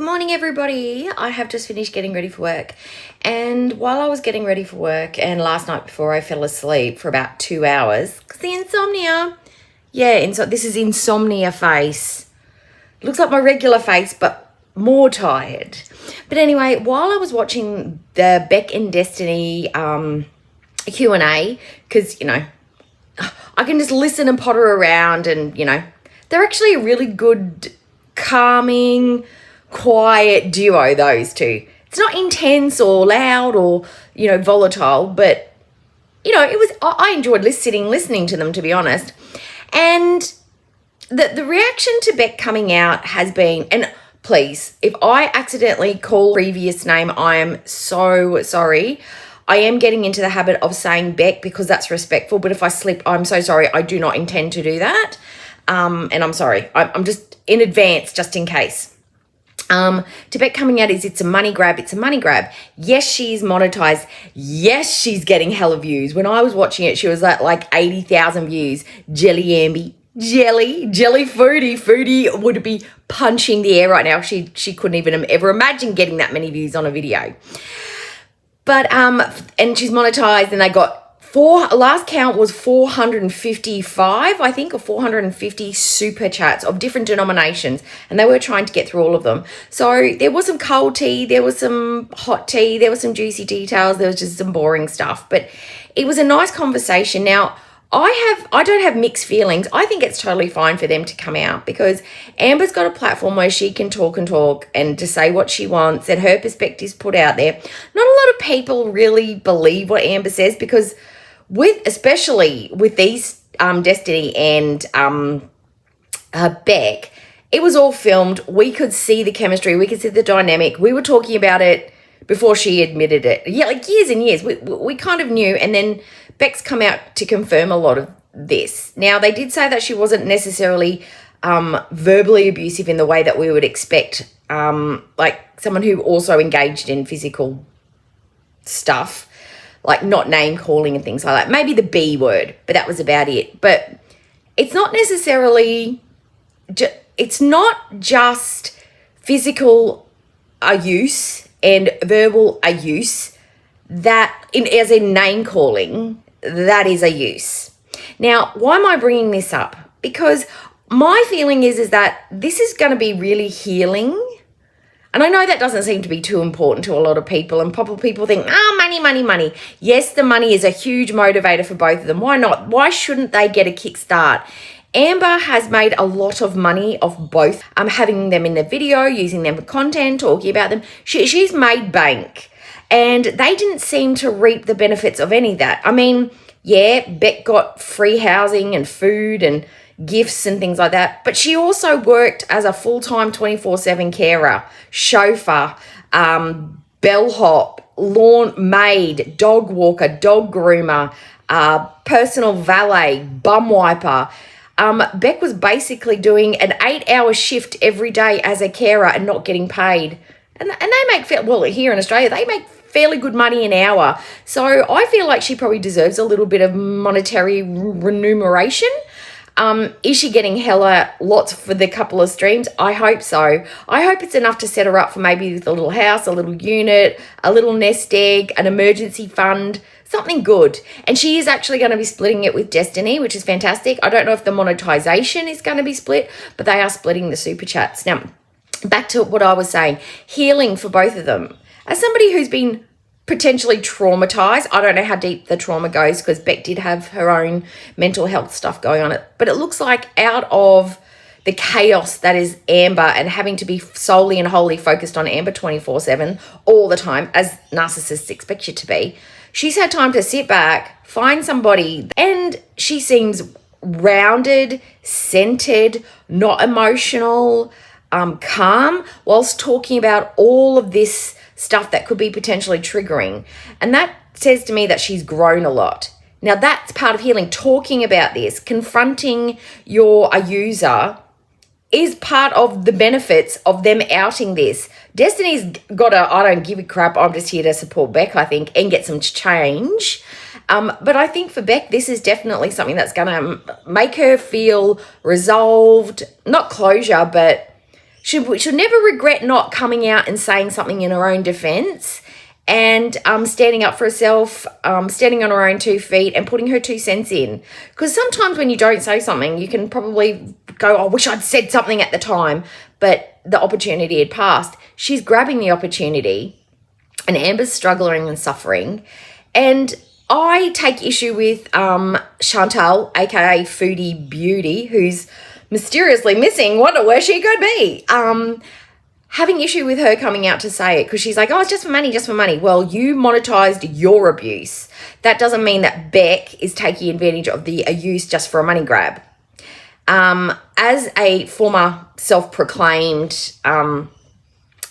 morning, everybody. I have just finished getting ready for work. And while I was getting ready for work, and last night before I fell asleep for about 2 hours, because the insomnia, this is insomnia face. Looks like my regular face, but more tired. But anyway, while I was watching the Beck and Destiny Q&A, because, I can just listen and potter around and, they're actually a really good, calming, quiet duo, those two. It's not intense or loud or, volatile, but, I enjoyed listening to them, to be honest. And the reaction to Beck coming out has been, and please, if I accidentally call previous name, I am so sorry. I am getting into the habit of saying Beck because that's respectful, but if I slip, I'm so sorry. I do not intend to do that. And I'm sorry. I'm just in advance, just in case. To Beck coming out it's a money grab. It's a money grab. Yes, she's monetized. Yes, she's getting hella views. When I was watching it, she was at like 80,000 views. Jelly Amby. Jelly Foodie would be punching the air right now. She couldn't even ever imagine getting that many views on a video. But, and she's monetized, and they got last count was 455, I think, or 450 super chats of different denominations, and they were trying to get through all of them. So there was some cold tea, there was some hot tea, there was some juicy details, there was just some boring stuff, but it was a nice conversation. Now, I don't have mixed feelings. I think it's totally fine for them to come out because Amber's got a platform where she can talk and to say what she wants and her perspectives put out there. Not a lot of people really believe what Amber says because especially with these Destiny and Beck, it was all filmed. We could see the chemistry. We could see the dynamic. We were talking about it before she admitted it. Yeah, like years and years. We kind of knew, and then Beck's come out to confirm a lot of this. Now, they did say that she wasn't necessarily verbally abusive in the way that we would expect, like someone who also engaged in physical stuff, like not name calling and things like that. Maybe the B word, but that was about it. But it's not necessarily, it's not just physical abuse and verbal abuse as in name calling, that is a use. Now, why am I bringing this up? Because my feeling is that this is going to be really healing. And I know that doesn't seem to be too important to a lot of people, and probably people think, money. Yes, the money is a huge motivator for both of them. Why not? Why shouldn't they get a kickstart? Amber has made a lot of money off both, having them in the video, using them for content, talking about them. She's made bank. And they didn't seem to reap the benefits of any of that. I mean, yeah, Beck got free housing and food and gifts and things like that. But she also worked as a full-time 24/7 carer, chauffeur, bellhop, lawn maid, dog walker, dog groomer, personal valet, bum wiper. Beck was basically doing an 8-hour shift every day as a carer and not getting paid. And they make, here in Australia, they make fairly good money an hour. So I feel like she probably deserves a little bit of monetary remuneration. Is she getting hella lots for the couple of streams? I hope so. I hope it's enough to set her up for maybe with a little house, a little unit, a little nest egg, an emergency fund, something good. And she is actually going to be splitting it with Destiny, which is fantastic. I don't know if the monetization is going to be split, but they are splitting the super chats. Now, back to what I was saying, healing for both of them. As somebody who's been potentially traumatized, I don't know how deep the trauma goes because Beck did have her own mental health stuff going on, but it looks like out of the chaos that is Amber and having to be solely and wholly focused on Amber 24/7 all the time, as narcissists expect you to be, she's had time to sit back, find somebody, and she seems rounded, centered, not emotional, calm, whilst talking about all of this stuff that could be potentially triggering. And that says to me that she's grown a lot. Now, that's part of healing. Talking about this, confronting your user is part of the benefits of them outing this. Destiny's got I don't give a crap, I'm just here to support Beck, I think, and get some change. But I think for Beck, this is definitely something that's going to make her feel resolved, not closure, but she'll never regret not coming out and saying something in her own defense and standing up for herself, standing on her own 2 feet and putting her 2 cents in. Because sometimes when you don't say something, you can probably go, I wish I'd said something at the time, but the opportunity had passed. She's grabbing the opportunity, and Amber's struggling and suffering. And I take issue with Chantal, aka Foodie Beauty, who's mysteriously missing. Wonder where she could be. Having issue with her coming out to say it because she's like, oh, it's just for money, just for money. Well, you monetized your abuse. That doesn't mean that Beck is taking advantage of the abuse just for a money grab. As a former self-proclaimed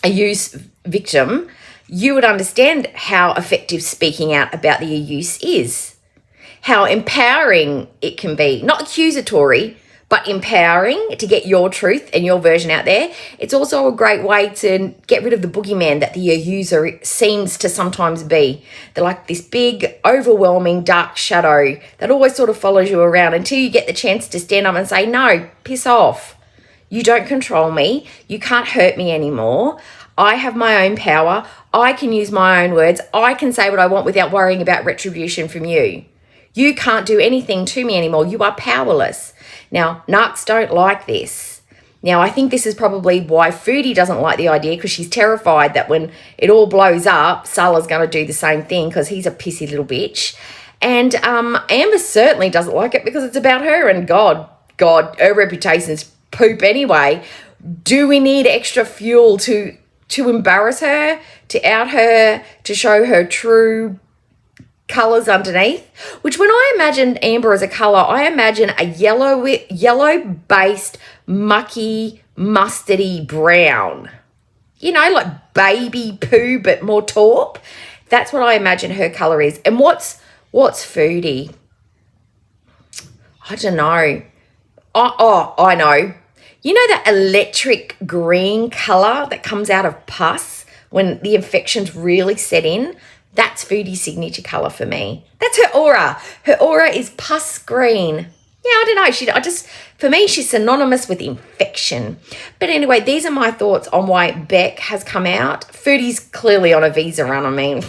abuse victim, you would understand how effective speaking out about the abuse is, how empowering it can be, not accusatory, but empowering to get your truth and your version out there. It's also a great way to get rid of the boogeyman that the abuser seems to sometimes be. They're like this big, overwhelming, dark shadow that always sort of follows you around until you get the chance to stand up and say, no, piss off. You don't control me. You can't hurt me anymore. I have my own power. I can use my own words. I can say what I want without worrying about retribution from you. You can't do anything to me anymore. You are powerless. Now, narcs don't like this. Now, I think this is probably why Foodie doesn't like the idea, because she's terrified that when it all blows up, Salah's going to do the same thing because he's a pissy little bitch. And Amber certainly doesn't like it because it's about her, and God, her reputation's poop anyway. Do we need extra fuel to embarrass her, to out her, to show her true colours underneath? Which, when I imagine Amber as a colour, I imagine a yellow-based, mucky, mustardy brown. You know, like baby poo, but more taupe. That's what I imagine her colour is. And what's Foodie? I don't know. I know. You know that electric green colour that comes out of pus when the infections really set in? That's Foodie's signature colour for me. That's her aura. Her aura is pus green. Yeah, I don't know. For me, she's synonymous with infection. But anyway, these are my thoughts on why Beck has come out. Foodie's clearly on a visa run. I mean,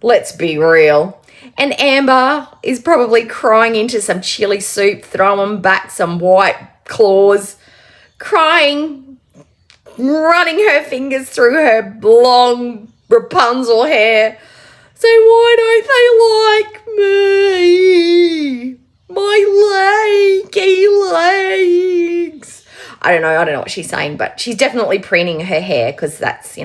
let's be real. And Amber is probably crying into some chili soup, throwing back some white claws, crying, running her fingers through her long Rapunzel hair. So why don't they like me? My leggy legs. I don't know what she's saying, but she's definitely preening her hair because that's,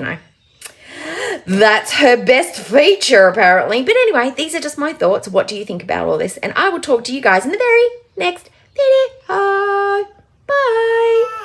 that's her best feature apparently. But anyway, these are just my thoughts. What do you think about all this? And I will talk to you guys in the very next video. Bye.